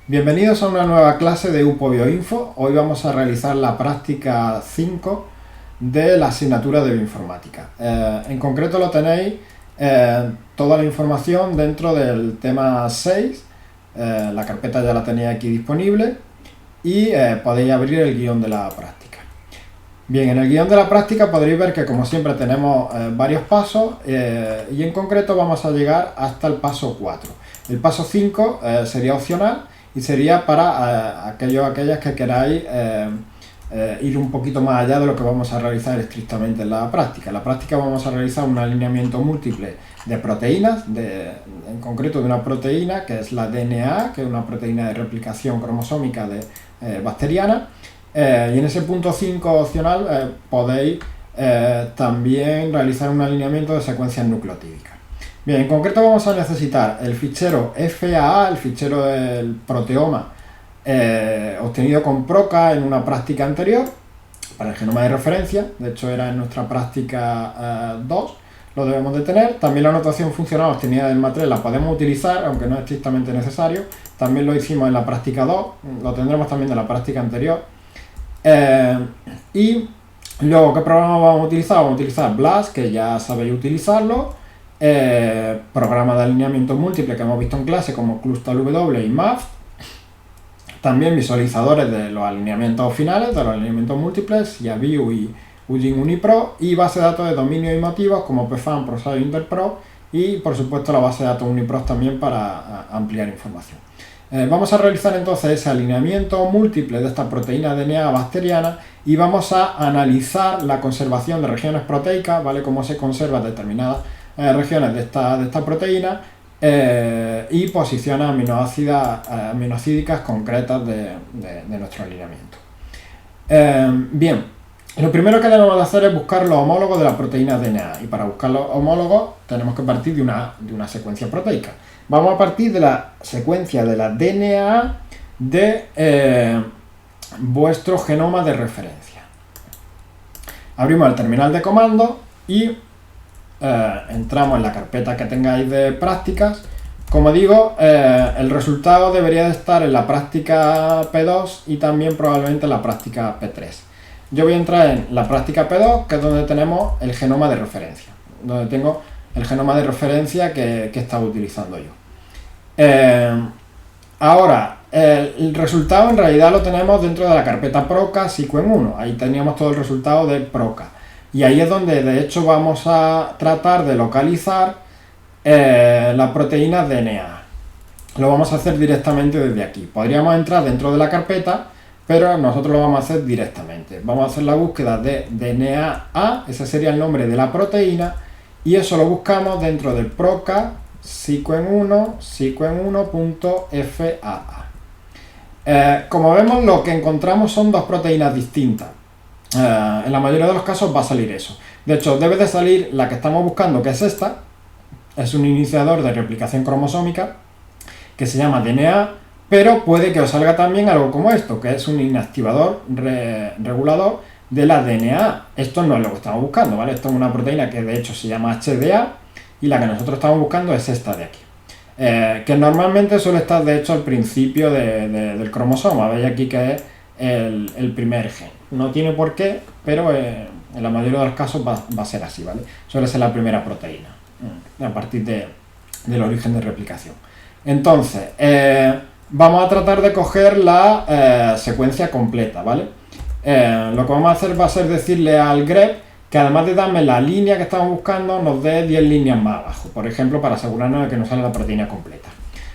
Bienvenidos a una nueva clase de UPO Bioinfo. Hoy vamos a realizar la práctica 5 de la asignatura de bioinformática. En concreto lo tenéis toda la información dentro del tema 6. La carpeta ya la tenéis aquí disponible y podéis abrir el guión de la práctica. Bien, en el guión de la práctica podréis ver que como siempre tenemos varios pasos y en concreto vamos a llegar hasta el paso 4. El paso 5 sería opcional y sería para aquellas que queráis ir un poquito más allá de lo que vamos a realizar estrictamente en la práctica. En la práctica vamos a realizar un alineamiento múltiple de proteínas, en concreto de una proteína que es la DNA, que es una proteína de replicación cromosómica bacteriana. Y en ese punto 5 opcional podéis también realizar un alineamiento de secuencias nucleotídicas. Bien, en concreto vamos a necesitar el fichero FAA, el fichero del proteoma obtenido con PROCA en una práctica anterior para el genoma de referencia. De hecho era en nuestra práctica 2, lo debemos de tener. También la notación funcional obtenida del matrix la podemos utilizar, aunque no es estrictamente necesario. También lo hicimos en la práctica 2, lo tendremos también de la práctica anterior. Y luego, ¿qué programa vamos a utilizar? Vamos a utilizar BLAST, que ya sabéis utilizarlo. Programa de alineamiento múltiple que hemos visto en clase como ClustalW y MAFT. También visualizadores de los alineamientos finales, de los alineamientos múltiples, YaView y Ujin UniPro, y base de datos de dominios y motivos como PFAN, ProScience, Interpro, y por supuesto la base de datos UniPro también para ampliar información. Vamos a realizar entonces ese alineamiento múltiple de esta proteína DNA bacteriana y vamos a analizar la conservación de regiones proteicas, ¿vale? Cómo se conservan determinadas regiones de esta proteína y posiciones aminoácidicas concretas de nuestro alineamiento. Bien, lo primero que debemos de hacer es buscar los homólogos de la proteína DNA, y para buscar los homólogos tenemos que partir de una secuencia proteica. Vamos a partir de la secuencia de la DNA de vuestro genoma de referencia. Abrimos el terminal de comando y entramos en la carpeta que tengáis de prácticas. Como digo, el resultado debería de estar en la práctica P2 y también probablemente en la práctica P3. Yo voy a entrar en la práctica P2, que es donde tenemos el genoma de referencia, donde tengo el genoma de referencia que estaba utilizando yo. Ahora, el resultado en realidad lo tenemos dentro de la carpeta PROCA Sequen1. Ahí teníamos todo el resultado de PROCA. Y ahí es donde de hecho vamos a tratar de localizar la proteína DNA. Lo vamos a hacer directamente desde aquí. Podríamos entrar dentro de la carpeta, pero nosotros lo vamos a hacer directamente. Vamos a hacer la búsqueda de DNA-A, ese sería el nombre de la proteína, y eso lo buscamos dentro de PROCA Sequen1, Sequen1.faa. Como vemos, lo que encontramos son dos proteínas distintas. En la mayoría de los casos va a salir eso. De hecho, debe de salir la que estamos buscando, que es esta. Es un iniciador de replicación cromosómica que se llama DNA, pero puede que os salga también algo como esto, que es un inactivador regulador de la DNA. Esto no es lo que estamos buscando, ¿vale? Esto es una proteína que de hecho se llama HDA y la que nosotros estamos buscando es esta de aquí. Que normalmente suele estar de hecho al principio del cromosoma. Veis aquí que es el primer gen. No tiene por qué, pero en la mayoría de los casos va a ser así, ¿vale? Suele ser la primera proteína a partir del origen de replicación. Entonces, vamos a tratar de coger la secuencia completa, ¿vale? Lo que vamos a hacer va a ser decirle al grep que además de darme la línea que estamos buscando, nos dé 10 líneas más abajo, por ejemplo, para asegurarnos de que nos sale la proteína completa.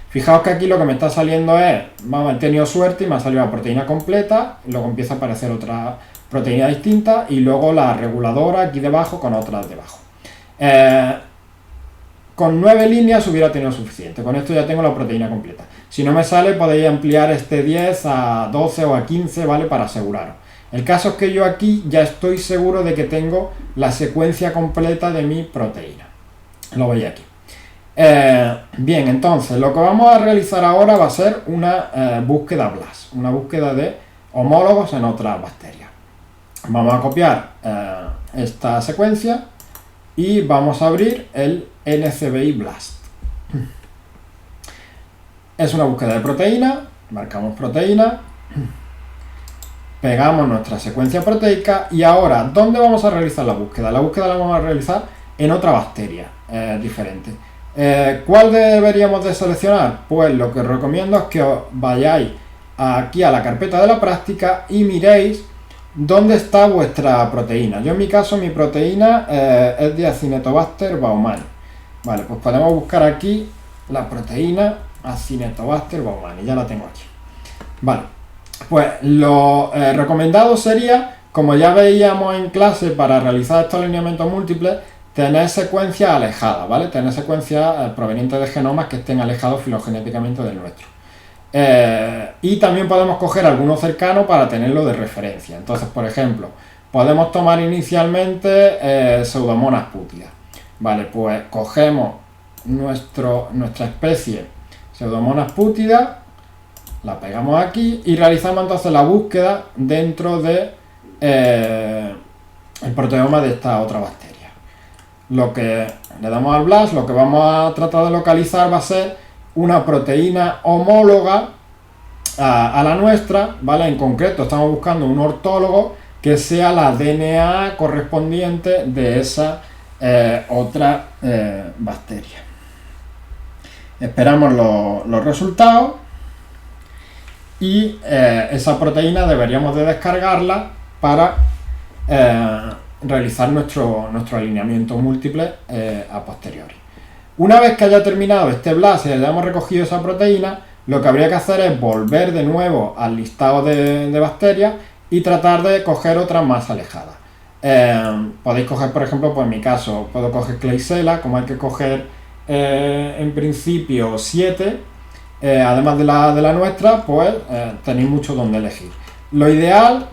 Fijaos que aquí lo que me está saliendo es, he tenido suerte y me ha salido la proteína completa, luego empieza a aparecer otra proteína distinta y luego la reguladora aquí debajo con otras debajo. Con 9 líneas hubiera tenido suficiente, con esto ya tengo la proteína completa. Si no me sale podéis ampliar este 10 a 12 o a 15, ¿vale? Para aseguraros. El caso es que yo aquí ya estoy seguro de que tengo la secuencia completa de mi proteína. Lo veis aquí. Bien, entonces lo que vamos a realizar ahora va a ser una búsqueda BLAST, una búsqueda de homólogos en otras bacterias. Vamos a copiar esta secuencia y vamos a abrir el NCBI BLAST. Es una búsqueda de proteína marcamos proteína, pegamos nuestra secuencia proteica y ahora, ¿dónde vamos a realizar la búsqueda? La búsqueda la vamos a realizar en otra bacteria diferente. ¿Cuál deberíamos de seleccionar? Pues lo que os recomiendo es que os vayáis aquí a la carpeta de la práctica y miréis dónde está vuestra proteína. Yo en mi caso, mi proteína es de Acinetobacter baumannii. Vale, pues podemos buscar aquí la proteína Acinetobacter baumannii, ya la tengo aquí. Vale, pues lo recomendado sería, como ya veíamos en clase, para realizar estos alineamientos múltiples, tener secuencias alejadas, ¿vale? Tener secuencias provenientes de genomas que estén alejados filogenéticamente del nuestro. Y también podemos coger alguno cercano para tenerlo de referencia. Entonces, por ejemplo, podemos tomar inicialmente Pseudomonas putida. Vale, pues cogemos nuestra especie Pseudomonas putida, la pegamos aquí y realizamos entonces la búsqueda dentro de el proteoma de esta otra bacteria. Lo que le damos al BLAST, lo que vamos a tratar de localizar va a ser una proteína homóloga a la nuestra, ¿vale? En concreto estamos buscando un ortólogo que sea la DNA correspondiente de esa otra bacteria. Esperamos los resultados y esa proteína deberíamos de descargarla para realizar nuestro alineamiento múltiple a posteriori. Una vez que haya terminado este BLAST y hayamos recogido esa proteína, lo que habría que hacer es volver de nuevo al listado de bacterias y tratar de coger otras más alejadas. Podéis coger, por ejemplo, pues en mi caso, puedo coger Klebsiella, como hay que coger en principio 7, además de la nuestra, pues tenéis mucho donde elegir. Lo ideal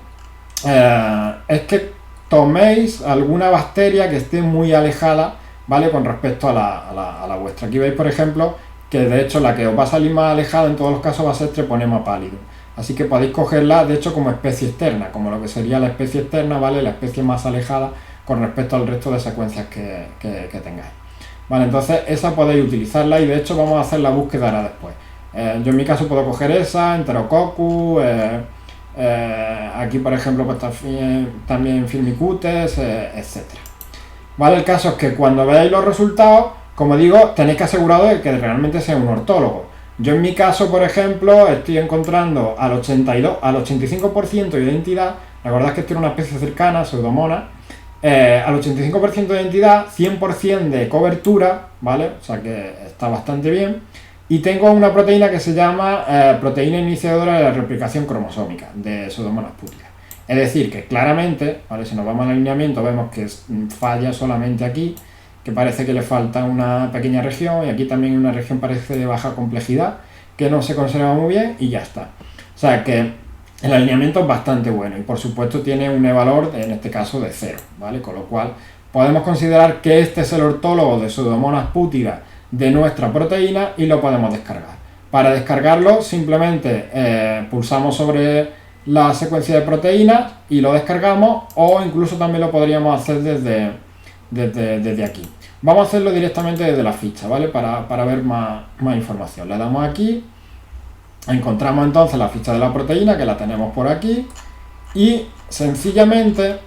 es que toméis alguna bacteria que esté muy alejada, ¿vale? Con respecto a la vuestra. Aquí veis, por ejemplo, que de hecho la que os va a salir más alejada en todos los casos va a ser Treponema pallidum. Así que podéis cogerla, de hecho, como especie externa, como lo que sería la especie externa, ¿vale? La especie más alejada con respecto al resto de secuencias que tengáis. Vale, entonces esa podéis utilizarla y de hecho vamos a hacer la búsqueda ahora después. Yo en mi caso puedo coger esa, Enterococcus, aquí por ejemplo pues también Firmicutes, etcétera. Vale, el caso es que cuando veáis los resultados, como digo, tenéis que aseguraros de que realmente sea un ortólogo. Yo en mi caso, por ejemplo, estoy encontrando al 85% de identidad. Recordad que esto era una especie cercana, Pseudomonas, al 85% de identidad, 100% de cobertura, ¿vale? O sea que está bastante bien. Y tengo una proteína que se llama proteína iniciadora de la replicación cromosómica de Pseudomonas putida. Es decir, que claramente, ¿vale? Si nos vamos al alineamiento vemos que falla solamente aquí, que parece que le falta una pequeña región, y aquí también una región parece de baja complejidad, que no se conserva muy bien y ya está. O sea que el alineamiento es bastante bueno y por supuesto tiene un valor, en este caso, de 0, ¿vale? Con lo cual podemos considerar que este es el ortólogo de Pseudomonas putida de nuestra proteína y lo podemos descargar. Para descargarlo simplemente pulsamos sobre la secuencia de proteínas y lo descargamos, o incluso también lo podríamos hacer desde aquí. Vamos a hacerlo directamente desde la ficha, ¿vale? Para ver más información. Le damos aquí, encontramos entonces la ficha de la proteína, que la tenemos por aquí, y sencillamente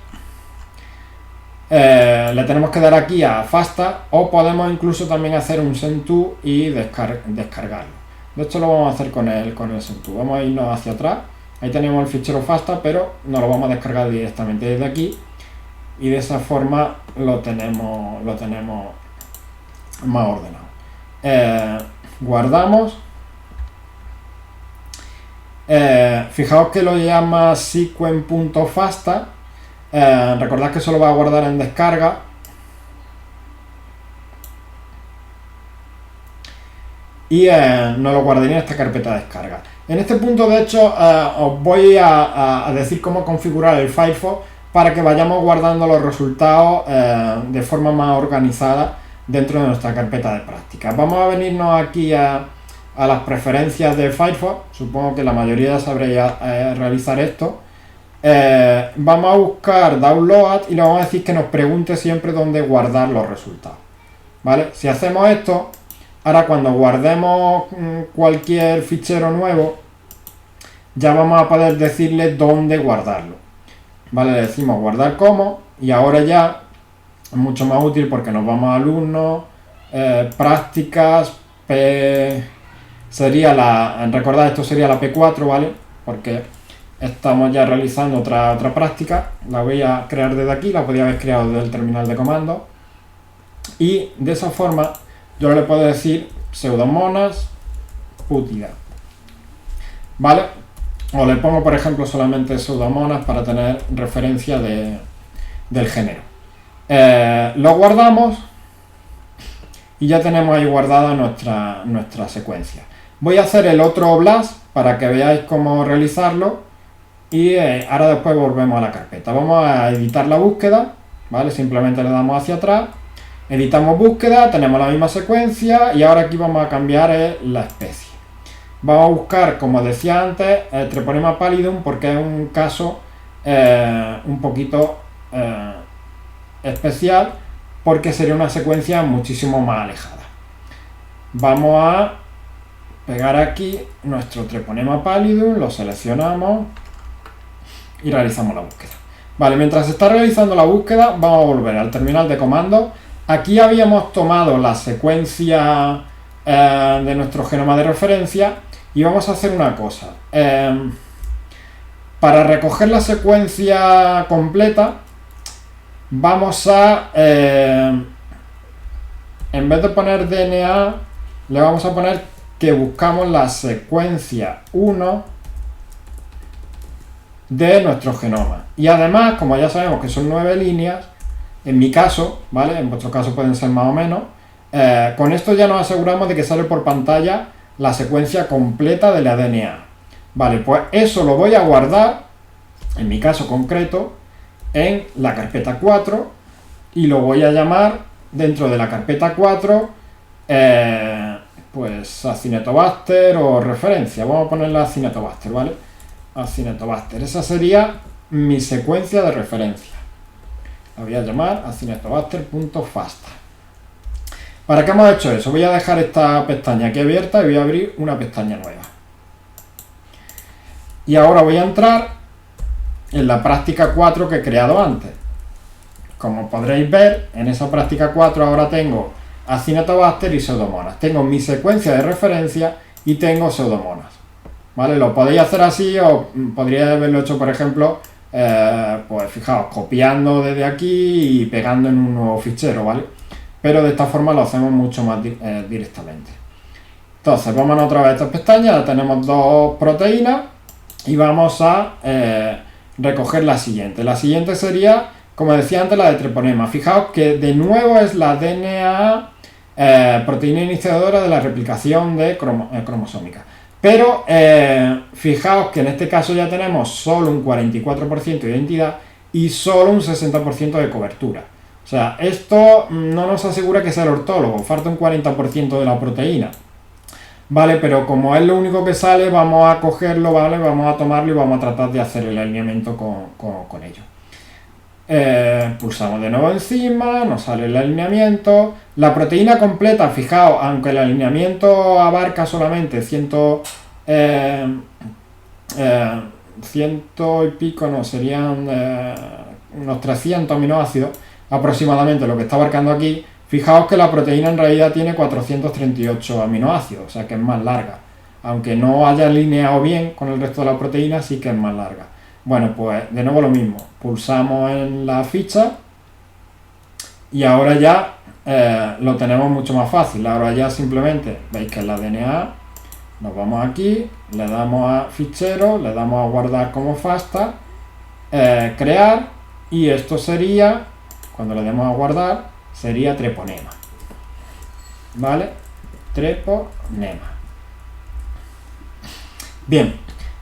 le tenemos que dar aquí a FASTA, o podemos incluso también hacer un send to y descargarlo. De hecho lo vamos a hacer con el send to. Vamos a irnos hacia atrás. Ahí tenemos el fichero FASTA, pero nos lo vamos a descargar directamente desde aquí. Y de esa forma lo tenemos más ordenado. Guardamos. Fijaos que lo llama sequen.fasta. Recordad que solo va a guardar en descarga. Y no lo guardaría en esta carpeta de descarga. En este punto, de hecho, os voy a decir cómo configurar el Firefox para que vayamos guardando los resultados de forma más organizada dentro de nuestra carpeta de práctica. Vamos a venirnos aquí a las preferencias de Firefox. Supongo que la mayoría sabréis realizar esto. Vamos a buscar Download y le vamos a decir que nos pregunte siempre dónde guardar los resultados. ¿Vale? Si hacemos esto, ahora cuando guardemos cualquier fichero nuevo, ya vamos a poder decirle dónde guardarlo. Vale, le decimos guardar como, y ahora ya es mucho más útil porque nos vamos a alumnos, prácticas, recordad, esto sería la P4, ¿vale? Porque estamos ya realizando otra práctica, la voy a crear desde aquí, la podía haber creado desde el terminal de comandos, y de esa forma yo le puedo decir pseudomonas pútida, ¿vale? O le pongo, por ejemplo, solamente pseudomonas para tener referencia del género. Lo guardamos y ya tenemos ahí guardada nuestra secuencia. Voy a hacer el otro blast para que veáis cómo realizarlo y ahora después volvemos a la carpeta. Vamos a editar la búsqueda, ¿vale? Simplemente le damos hacia atrás, editamos búsqueda, tenemos la misma secuencia y ahora aquí vamos a cambiar la especie. Vamos a buscar, como decía antes, el Treponema pallidum porque es un caso un poquito especial, porque sería una secuencia muchísimo más alejada. Vamos a pegar aquí nuestro Treponema pallidum, lo seleccionamos y realizamos la búsqueda. Vale, mientras se está realizando la búsqueda, vamos a volver al terminal de comandos. Aquí habíamos tomado la secuencia de nuestro genoma de referencia y vamos a hacer una cosa. Para recoger la secuencia completa, vamos a, en vez de poner DNA, le vamos a poner que buscamos la secuencia 1 de nuestro genoma. Y además, como ya sabemos que son 9 líneas, en mi caso, ¿vale? En vuestro caso pueden ser más o menos, con esto ya nos aseguramos de que sale por pantalla la secuencia completa de la DNA. Vale, pues eso lo voy a guardar, en mi caso concreto, en la carpeta 4 y lo voy a llamar dentro de la carpeta 4 pues Acinetobacter o referencia. Vamos a ponerle Acinetobacter, ¿vale? Acinetobacter, esa sería mi secuencia de referencia. La voy a llamar acinetobacter.fasta. ¿Para qué hemos hecho eso? Voy a dejar esta pestaña aquí abierta y voy a abrir una pestaña nueva. Y ahora voy a entrar en la práctica 4 que he creado antes. Como podréis ver, en esa práctica 4 ahora tengo Acinetobacter y Pseudomonas. Tengo mi secuencia de referencia y tengo Pseudomonas. ¿Vale? Lo podéis hacer así o podríais haberlo hecho, por ejemplo, pues fijaos, copiando desde aquí y pegando en un nuevo fichero, ¿vale? Pero de esta forma lo hacemos mucho más directamente. Entonces, vámonos otra vez a esta pestaña, ya tenemos dos proteínas y vamos a recoger la siguiente. La siguiente sería, como decía antes, la de treponema. Fijaos que de nuevo es la DNA, proteína iniciadora de la replicación de cromosómica. Pero fijaos que en este caso ya tenemos solo un 44% de identidad y solo un 60% de cobertura. O sea, esto no nos asegura que sea el ortólogo, falta un 40% de la proteína. Vale, pero como es lo único que sale, vamos a cogerlo, ¿vale? Vamos a tomarlo y vamos a tratar de hacer el alineamiento con ello. Pulsamos de nuevo encima, nos sale el alineamiento. La proteína completa, fijaos, aunque el alineamiento abarca solamente 100 y pico, no, serían unos 300 aminoácidos aproximadamente lo que está abarcando aquí. Fijaos que la proteína en realidad tiene 438 aminoácidos, o sea que es más larga. Aunque no haya alineado bien con el resto de la proteína, sí que es más larga. Bueno, pues de nuevo lo mismo. Pulsamos en la ficha y ahora ya lo tenemos mucho más fácil. Ahora ya simplemente veis que es la DNA. Nos vamos aquí, le damos a fichero, le damos a guardar como FASTA, crear, y esto sería, cuando le demos a guardar, sería treponema. ¿Vale? Treponema. Bien,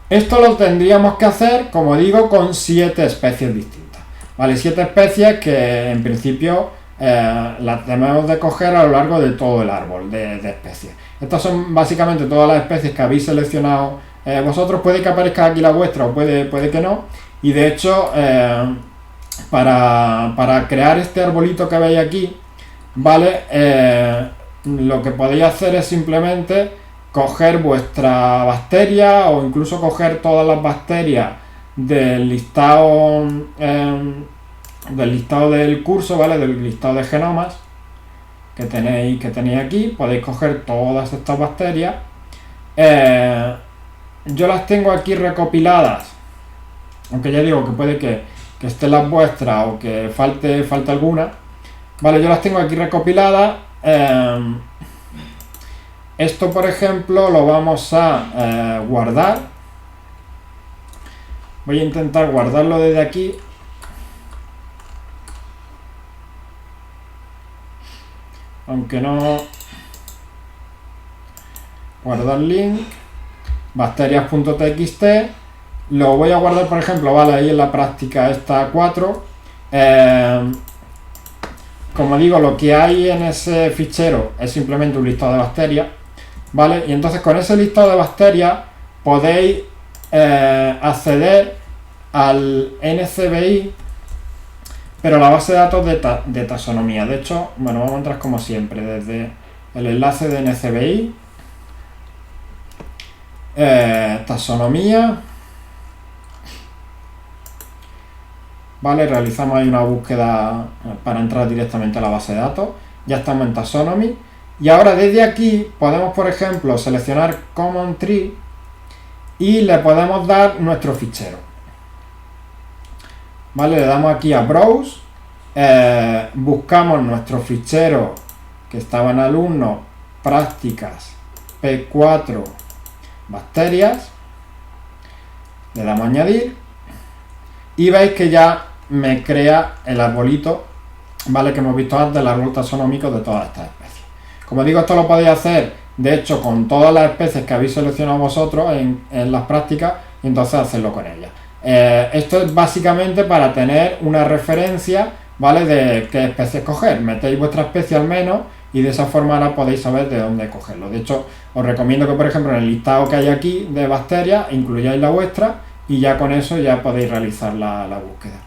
esto lo tendríamos que hacer, como digo, con 7 especies distintas. ¿Vale? 7 especies que en principio las debemos de coger a lo largo de todo el árbol de especies. Estas son básicamente todas las especies que habéis seleccionado vosotros. Puede que aparezca aquí la vuestra o puede que no. Y de hecho, para crear este arbolito que veis aquí, ¿vale? Lo que podéis hacer es simplemente coger vuestra bacteria o incluso coger todas las bacterias del listado del curso, ¿vale? Del listado de genomas que tenéis aquí. Podéis coger todas estas bacterias. Yo las tengo aquí recopiladas, aunque ya digo que puede que estén las vuestras o que falte alguna. Vale, yo las tengo aquí recopiladas. Esto, por ejemplo, lo vamos a guardar. Voy a intentar guardarlo desde aquí. Aunque no... Guardar link. Bacterias.txt. Lo voy a guardar, por ejemplo, vale, ahí en la práctica esta 4. Como digo, lo que hay en ese fichero es simplemente un listado de bacterias, ¿vale? Y entonces con ese listado de bacterias podéis acceder al NCBI, pero la base de datos de taxonomía. De hecho, bueno, vamos a entrar como siempre desde el enlace de NCBI, taxonomía, ¿vale? Realizamos ahí una búsqueda para entrar directamente a la base de datos. Ya estamos en Taxonomy. Y ahora desde aquí podemos, por ejemplo, seleccionar Common Tree y le podemos dar nuestro fichero. ¿Vale? Le damos aquí a Browse. Buscamos nuestro fichero que estaba en alumnos, prácticas, P4, bacterias. Le damos a añadir. Y veis que ya me crea el arbolito, ¿vale? Que hemos visto antes, el árbol taxonómico de todas estas especies. Como digo, esto lo podéis hacer, de hecho, con todas las especies que habéis seleccionado vosotros en las prácticas, y entonces hacerlo con ellas. Esto es básicamente para tener una referencia, ¿vale? De qué especies coger. Metéis vuestra especie al menos y de esa forma ahora podéis saber de dónde cogerlo. De hecho, os recomiendo que, por ejemplo, en el listado que hay aquí de bacterias, incluyáis la vuestra y ya con eso ya podéis realizar la búsqueda.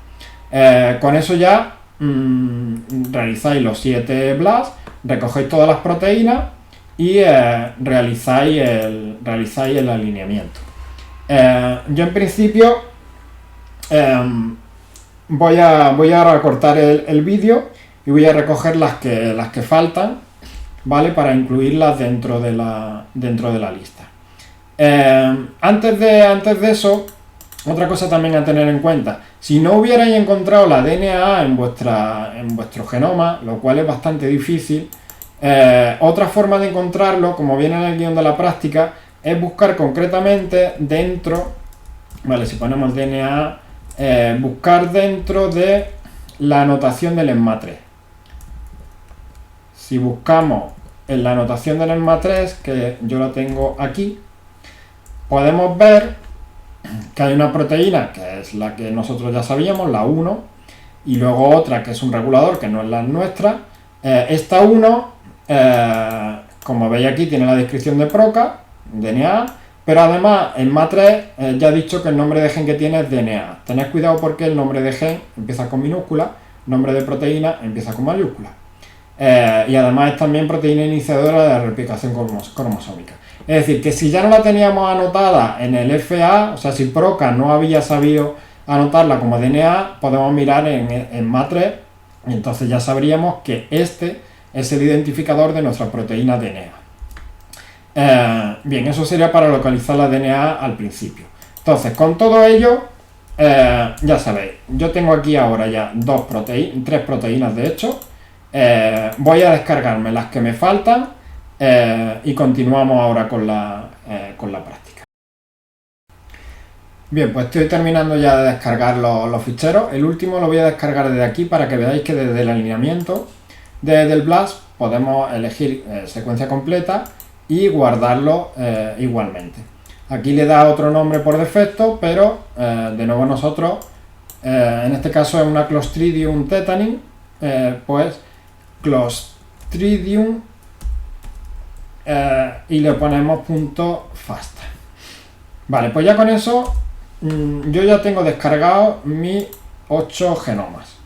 Con eso ya realizáis los 7 BLAST, recogéis todas las proteínas y realizáis el alineamiento. Yo en principio voy a recortar el vídeo y voy a recoger las que faltan, ¿vale? Para incluirlas dentro de la lista. Antes de eso, otra cosa también a tener en cuenta: si no hubierais encontrado la DNA en vuestro genoma, lo cual es bastante difícil, otra forma de encontrarlo, como viene en el guión de la práctica, es buscar concretamente dentro, vale, si ponemos DNA, buscar dentro de la anotación del ESMA3. Si buscamos en la anotación del ESMA3, que yo la tengo aquí, podemos ver que hay una proteína que es la que nosotros ya sabíamos, la 1, y luego otra que es un regulador que no es la nuestra. Esta 1, como veis aquí, tiene la descripción de PROCA, DNA, pero además en MA3 ya he dicho que el nombre de gen que tiene es DNA. Tened cuidado porque el nombre de gen empieza con minúscula, nombre de proteína empieza con mayúscula. Y además es también proteína iniciadora de la replicación cromosómica. Es decir, que si ya no la teníamos anotada en el FA, o sea, si PROCA no había sabido anotarla como DNA, podemos mirar en MA3 y entonces ya sabríamos que este es el identificador de nuestra proteína DNA. Bien, eso sería para localizar la DNA al principio. Entonces, con todo ello, ya sabéis, yo tengo aquí ahora ya 3 proteínas de hecho. Voy a descargarme las que me faltan y continuamos ahora con la práctica. Bien, pues estoy terminando ya de descargar los ficheros. El último lo voy a descargar desde aquí para que veáis que desde el alineamiento del BLAST podemos elegir secuencia completa y guardarlo igualmente. Aquí le da otro nombre por defecto, pero de nuevo nosotros, en este caso es una Clostridium tetani, pues Clostridium y le ponemos .fast. Vale, pues ya con eso yo ya tengo descargado mis 8 genomas.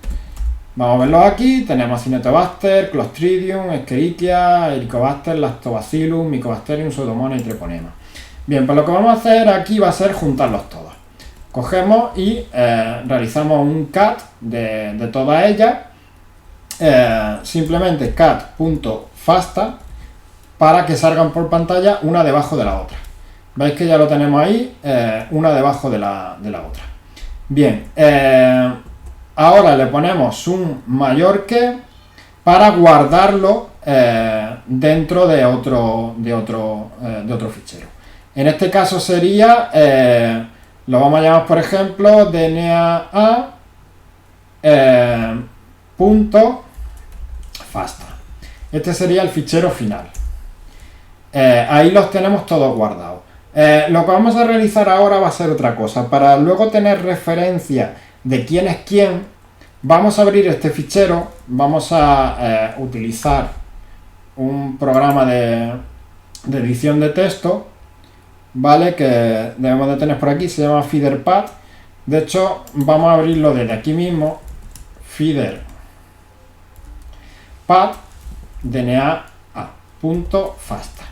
Vamos a verlos aquí. Tenemos Cinetobacter, Clostridium, Escherichia, Helicobacter, Lactobacillus, Mycobacterium, Pseudomonas y Treponema. Bien, pues lo que vamos a hacer aquí va a ser juntarlos todos. Cogemos y realizamos un cat de todas ellas. Simplemente cat.fasta para que salgan por pantalla una debajo de la otra. Veis que ya lo tenemos ahí, una debajo de la otra. Bien, ahora le ponemos un mayor que para guardarlo dentro de otro fichero. En este caso sería, lo vamos a llamar por ejemplo DNA punto fasta. Este sería el fichero final. Ahí los tenemos todos guardados. Lo que vamos a realizar ahora va a ser otra cosa. Para luego tener referencia de quién es quién, vamos a abrir este fichero. Vamos a utilizar un programa de edición de texto, ¿vale? Que debemos de tener por aquí, se llama FeederPad. De hecho, vamos a abrirlo desde aquí mismo. FeederPad DNA.fasta.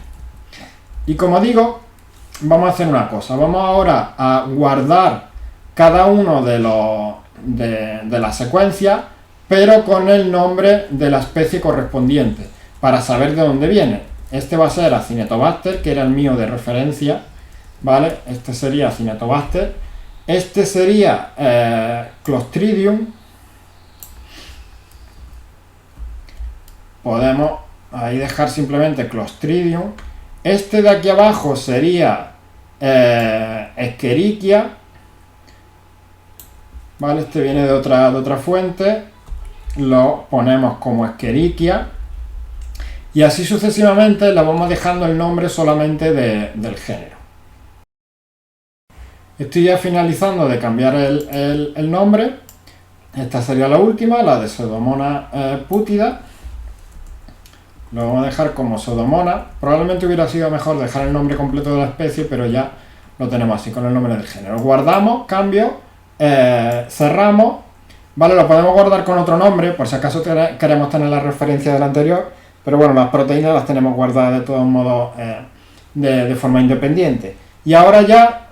Y como digo, vamos a hacer una cosa. Vamos ahora a guardar cada uno de la secuencia, pero con el nombre de la especie correspondiente, para saber de dónde viene. Este va a ser Acinetobacter, que era el mío de referencia, ¿vale? Este sería Acinetobacter. Este sería Clostridium. Podemos ahí dejar simplemente Clostridium. Este de aquí abajo sería Escherichia, ¿vale? Este viene de otra fuente, lo ponemos como Escherichia y así sucesivamente le vamos dejando el nombre solamente del género. Estoy ya finalizando de cambiar el nombre. Esta sería la última, la de Pseudomonas putida. Lo vamos a dejar como Pseudomonas. Probablemente hubiera sido mejor dejar el nombre completo de la especie, pero ya lo tenemos así con el nombre del género. Guardamos, cambio, cerramos. Vale, lo podemos guardar con otro nombre, por si acaso queremos tener la referencia del anterior. Pero bueno, las proteínas las tenemos guardadas de todos modos de forma independiente. Y ahora ya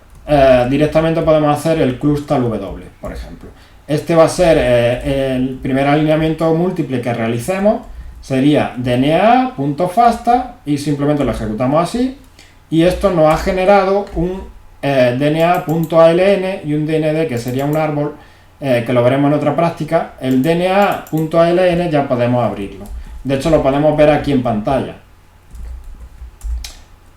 directamente podemos hacer el clustal W, por ejemplo. Este va a ser el primer alineamiento múltiple que realicemos. Sería DNA.fasta y simplemente lo ejecutamos así. Y esto nos ha generado un DNA.aln y un DND, que sería un árbol, que lo veremos en otra práctica. El DNA.aln ya podemos abrirlo. De hecho, lo podemos ver aquí en pantalla.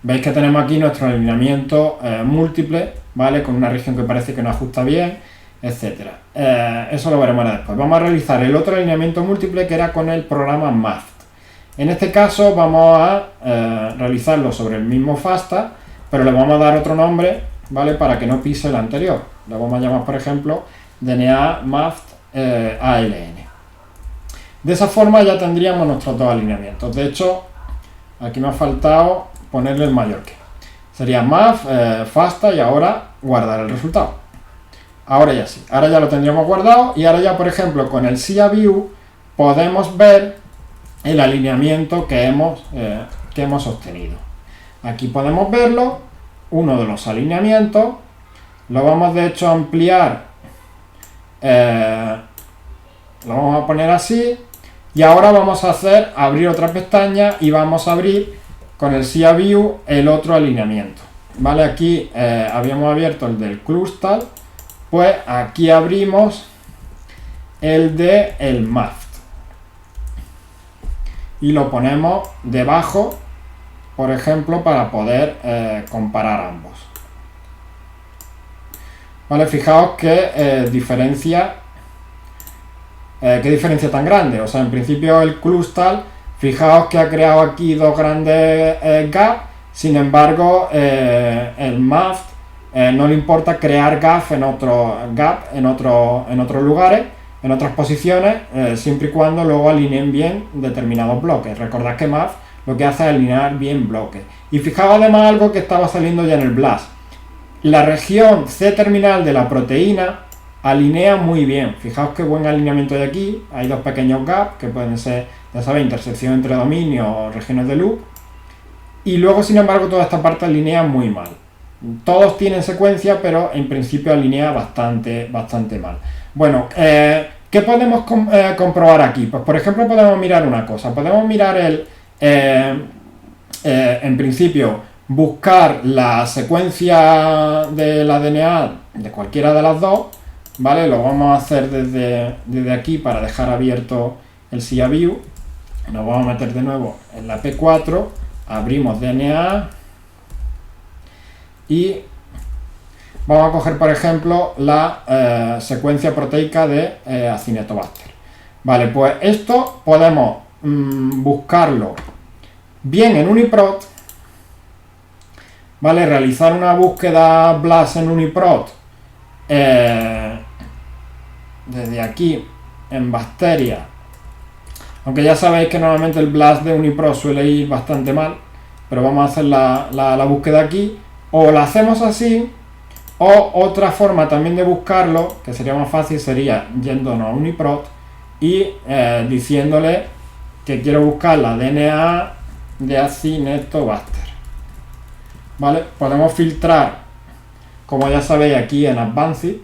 Veis que tenemos aquí nuestro alineamiento múltiple, ¿vale? Con una región que parece que no ajusta bien, etcétera. Eso lo veremos después. Vamos a realizar el otro alineamiento múltiple, que era con el programa MAFT. En este caso vamos a realizarlo sobre el mismo FASTA, pero le vamos a dar otro nombre, ¿vale? Para que no pise el anterior. Le vamos a llamar, por ejemplo, DNA MAFT ALN. De esa forma ya tendríamos nuestros dos alineamientos. De hecho, aquí me ha faltado ponerle el mayor que. Sería MAFT, FASTA, y ahora guardar el resultado. Ahora ya sí, ahora ya lo tendríamos guardado y ahora ya, por ejemplo, con el SIA View podemos ver el alineamiento que hemos obtenido. Aquí podemos verlo, uno de los alineamientos. Lo vamos de hecho a ampliar, lo vamos a poner así, y ahora vamos a abrir otra pestaña y vamos a abrir con el SIA View el otro alineamiento. Vale, aquí habíamos abierto el del clustal. Pues aquí abrimos el de el MAFT y lo ponemos debajo, por ejemplo, para poder comparar ambos. Vale, fijaos que diferencia, qué diferencia tan grande. O sea, en principio el clustal, fijaos que ha creado aquí dos grandes gaps. Sin embargo, el MAFT no le importa crear gap en otros lugares, en otras posiciones, siempre y cuando luego alineen bien determinados bloques. Recordad que MAFT lo que hace es alinear bien bloques. Y fijaos además algo que estaba saliendo ya en el BLAST. La región C terminal de la proteína alinea muy bien. Fijaos qué buen alineamiento hay aquí. Hay dos pequeños gaps que pueden ser, ya sabéis, intersección entre dominios o regiones de loop. Y luego, sin embargo, toda esta parte alinea muy mal. Todos tienen secuencia, pero en principio alinea bastante mal. Bueno, ¿qué podemos comprobar aquí? Pues, por ejemplo, podemos mirar una cosa. Podemos mirar en principio, buscar la secuencia de la DNA de cualquiera de las dos, ¿vale? Lo vamos a hacer desde aquí para dejar abierto el SIA View. Nos vamos a meter de nuevo en la P4, abrimos DNA y vamos a coger, por ejemplo, la secuencia proteica de Acinetobacter. Vale, pues esto podemos buscarlo bien en UniProt, ¿vale? Realizar una búsqueda BLAST en UniProt desde aquí en bacteria, aunque ya sabéis que normalmente el BLAST de UniProt suele ir bastante mal, pero vamos a hacer la búsqueda aquí, o la hacemos así, o otra forma también de buscarlo, que sería más fácil, sería yéndonos a UniProt y diciéndole que quiero buscar la DNA de Acinetobacter, ¿vale? Podemos filtrar, como ya sabéis, aquí en Advanced,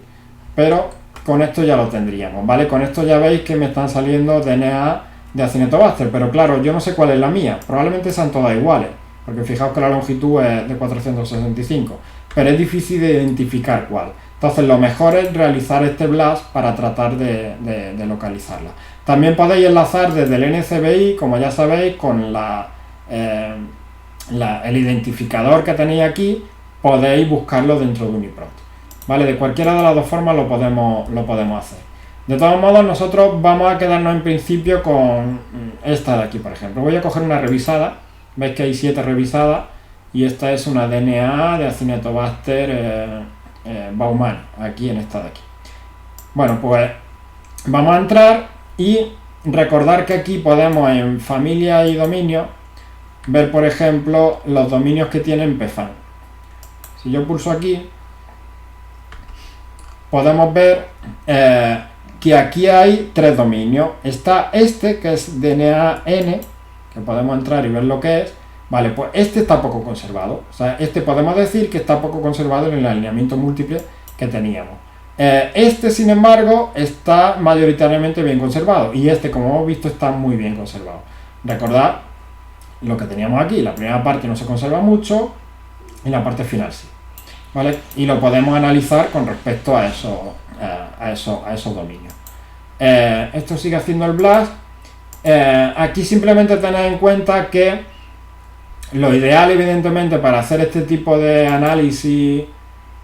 pero con esto ya lo tendríamos, ¿vale? Con esto ya veis que me están saliendo DNA de Acinetobacter, pero claro, yo no sé cuál es la mía, probablemente sean todas iguales, porque fijaos que la longitud es de 465, pero es difícil de identificar cuál. Entonces lo mejor es realizar este BLAST para tratar de localizarla. También podéis enlazar desde el NCBI, como ya sabéis, con el identificador que tenéis aquí, podéis buscarlo dentro de UniProt, ¿vale? De cualquiera de las dos formas lo podemos hacer. De todos modos, nosotros vamos a quedarnos en principio con esta de aquí, por ejemplo. Voy a coger una revisada, veis que hay 7 revisadas, y esta es una DNA de Acinetobacter baumani, aquí en esta de aquí. Bueno, pues vamos a entrar y recordar que aquí podemos, en familia y dominio, ver, por ejemplo, los dominios que tienen PFAN. Si yo pulso aquí, podemos ver que aquí hay 3 dominios. Está este, que es DNA N, que podemos entrar y ver lo que es. Vale, pues este está poco conservado. O sea, este podemos decir que está poco conservado en el alineamiento múltiple que teníamos. Este, sin embargo, está mayoritariamente bien conservado. Y este, como hemos visto, está muy bien conservado. Recordad lo que teníamos aquí. La primera parte no se conserva mucho y la parte final sí. ¿Vale? Y lo podemos analizar con respecto a esos dominios. Esto sigue haciendo el BLAST. Aquí simplemente tened en cuenta que lo ideal, evidentemente, para hacer este tipo de análisis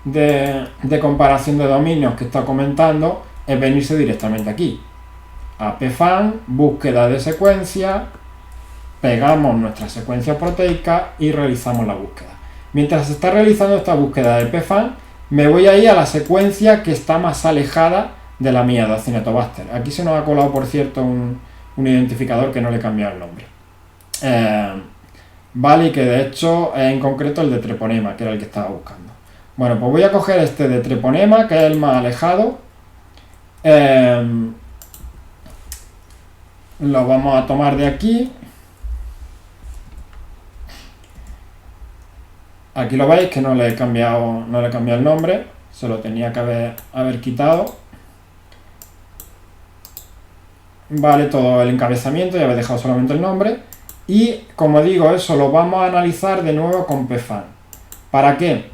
de comparación de dominios que está comentando, es venirse directamente aquí a PFAN, búsqueda de secuencia, pegamos nuestra secuencia proteica y realizamos la búsqueda. Mientras se está realizando esta búsqueda de PFAN, me voy a ir a la secuencia que está más alejada de la mía, de Acinetobacter. Aquí se nos ha colado, por cierto, un identificador que no le he cambiado el nombre. Vale, y que de hecho es en concreto el de treponema, que era el que estaba buscando. Bueno, pues voy a coger este de treponema, que es el más alejado. Lo vamos a tomar de aquí. Aquí lo veis que no le he cambiado el nombre, se lo tenía que haber quitado. Vale, todo el encabezamiento, ya habéis dejado solamente el nombre. Y como digo, eso lo vamos a analizar de nuevo con PFAN. ¿Para qué?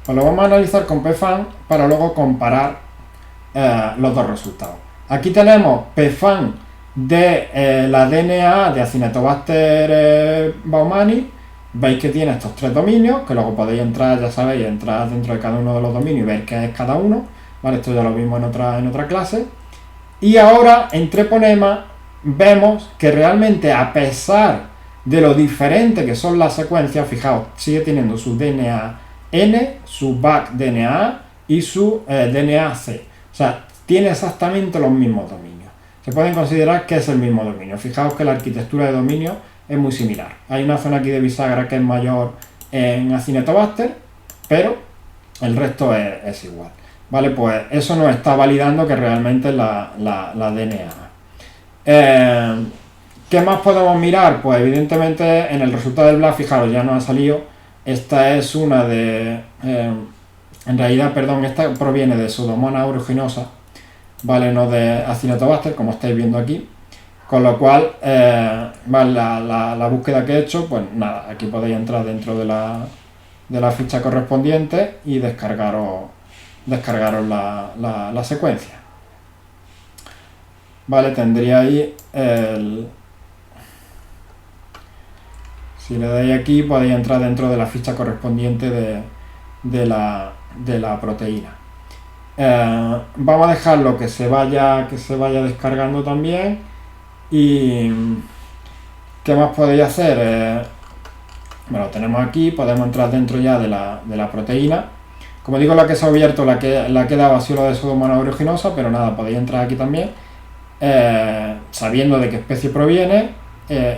Pues lo vamos a analizar con PFAN para luego comparar los dos resultados. Aquí tenemos PFAN de la DNA de Acinetobacter baumani. Veis que tiene estos 3 dominios, que luego podéis entrar, ya sabéis, entrar dentro de cada uno de los dominios y ver qué es cada uno. Vale, esto ya lo vimos en otra clase. Y ahora, en treponema, vemos que realmente, a pesar de lo diferente que son las secuencias, fijaos, sigue teniendo su DNA N, su back DNA y su DNA C. O sea, tiene exactamente los mismos dominios. Se pueden considerar que es el mismo dominio. Fijaos que la arquitectura de dominio es muy similar. Hay una zona aquí de bisagra que es mayor en Acinetobacter, pero el resto es igual. ¿vale? Pues eso nos está validando que realmente es la DNA. ¿Qué más podemos mirar? Pues evidentemente en el resultado del BLAST, fijaros, ya nos ha salido. Esta es una de... en realidad, perdón, esta proviene de Pseudomonas aeruginosa, ¿vale? No de Acinetobacter, como estáis viendo aquí. Con lo cual, vale, la búsqueda que he hecho, pues nada, aquí podéis entrar dentro de la ficha correspondiente y descargaros la secuencia. Vale, tendría ahí si le dais aquí podéis entrar dentro de la ficha correspondiente de la proteína. Vamos a dejarlo que se vaya descargando también. Y ¿qué más podéis hacer? Bueno, lo tenemos aquí, podemos entrar dentro ya de la proteína. Como digo, la que se ha abierto, la que he dado ha sido la de Pseudomonas aeruginosa, pero nada, podéis entrar aquí también, sabiendo de qué especie proviene,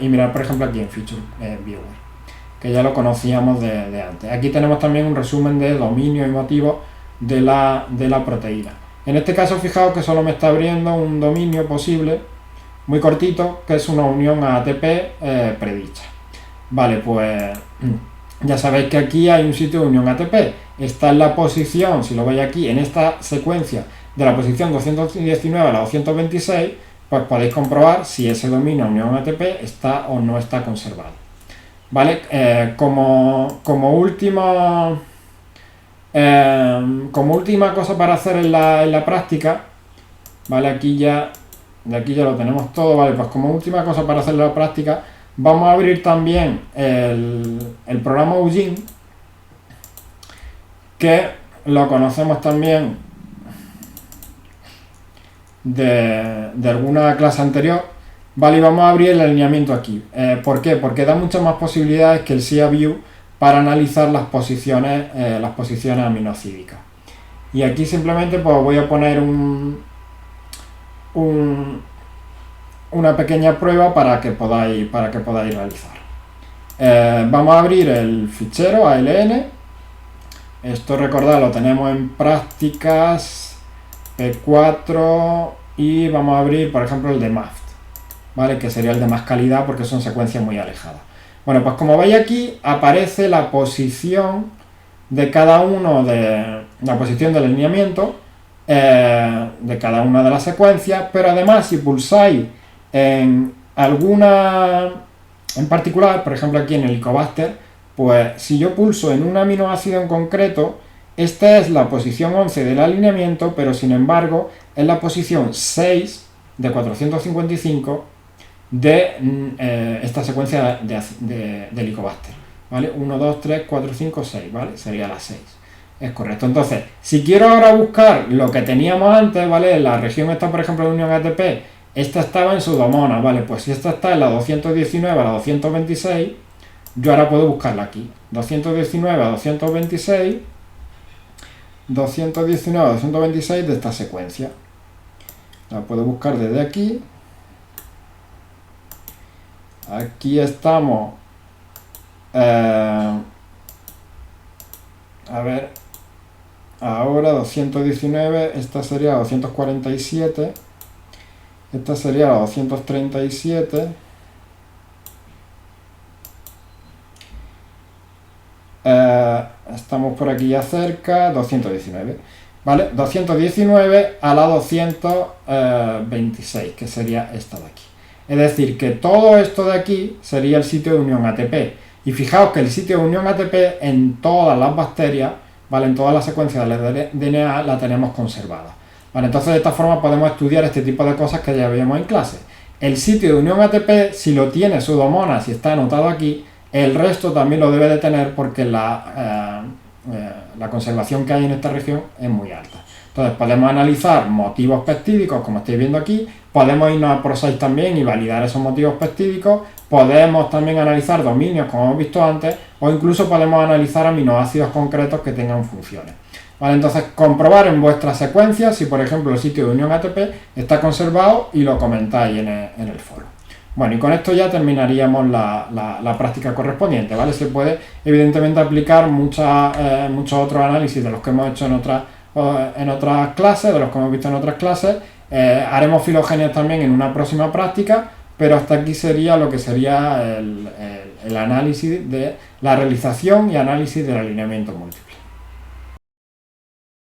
y mirar, por ejemplo, aquí en Feature Viewer, que ya lo conocíamos de antes. Aquí tenemos también un resumen de dominio y motivos de la proteína. En este caso, fijaos que solo me está abriendo un dominio posible, muy cortito, que es una unión a ATP predicha. Vale, pues ya sabéis que aquí hay un sitio de unión ATP. Está en la posición, si lo veis aquí, en esta secuencia de la posición 219 a la 226, pues podéis comprobar si ese dominio a unión ATP está o no está conservado. Vale, como última cosa para hacer en la práctica, vale, de aquí ya lo tenemos todo, vale, pues como última cosa para hacer la práctica, vamos a abrir también el programa Eugene, que lo conocemos también de alguna clase anterior, vale, y vamos a abrir el alineamiento aquí. ¿Por qué? Porque da muchas más posibilidades que el SIA-View para analizar las posiciones aminocídicas. Y aquí simplemente pues voy a poner una pequeña prueba para que podáis realizar. Vamos a abrir el fichero ALN. Esto, recordad, lo tenemos en prácticas P4 y vamos a abrir, por ejemplo, el de MAFT, ¿vale? Que sería el de más calidad porque son secuencias muy alejadas. Bueno, pues como veis aquí aparece la posición de cada uno la posición del alineamiento de cada una de las secuencias, pero además si pulsáis en alguna en particular, por ejemplo aquí en el Helicobacter, pues si yo pulso en un aminoácido en concreto, esta es la posición 11 del alineamiento, pero sin embargo es la posición 6 de 455 de esta secuencia de Helicobacter, ¿vale? 1, 2, 3, 4, 5, 6, ¿vale? Sería la 6. Es correcto. Entonces, si quiero ahora buscar lo que teníamos antes, ¿vale? La región esta, por ejemplo, de unión ATP, esta estaba en Pseudomonas, ¿vale? Pues si esta está en la 219 a la 226, yo ahora puedo buscarla aquí. 219 a 226, 219 a 226 de esta secuencia. La puedo buscar desde aquí. Aquí estamos. A ver. Ahora 219, esta sería la 247, esta sería la 237, estamos por aquí ya cerca, 219, ¿vale? 219 a la 226, que sería esta de aquí. Es decir, que todo esto de aquí sería el sitio de unión ATP. Y fijaos que el sitio de unión ATP en todas las bacterias, ¿vale? En todas las secuencias del DNA la tenemos conservada. ¿Vale? Entonces de esta forma podemos estudiar este tipo de cosas que ya veíamos en clase. El sitio de unión ATP, si lo tiene Pseudomonas, si está anotado aquí, el resto también lo debe de tener porque la conservación que hay en esta región es muy alta. Entonces podemos analizar motivos peptídicos, como estáis viendo aquí, podemos irnos a ProSize también y validar esos motivos peptídicos, podemos también analizar dominios, como hemos visto antes, o incluso podemos analizar aminoácidos concretos que tengan funciones. ¿Vale? Entonces, comprobar en vuestra secuencia si, por ejemplo, el sitio de unión ATP está conservado y lo comentáis en el foro. Bueno, y con esto ya terminaríamos la práctica correspondiente, ¿vale? Se puede, evidentemente, aplicar muchos otros análisis de los que hemos hecho en otras en otras clases, de los que hemos visto en otras clases. Haremos filogenias también en una próxima práctica, pero hasta aquí sería lo que sería el análisis de la realización y análisis del alineamiento múltiple.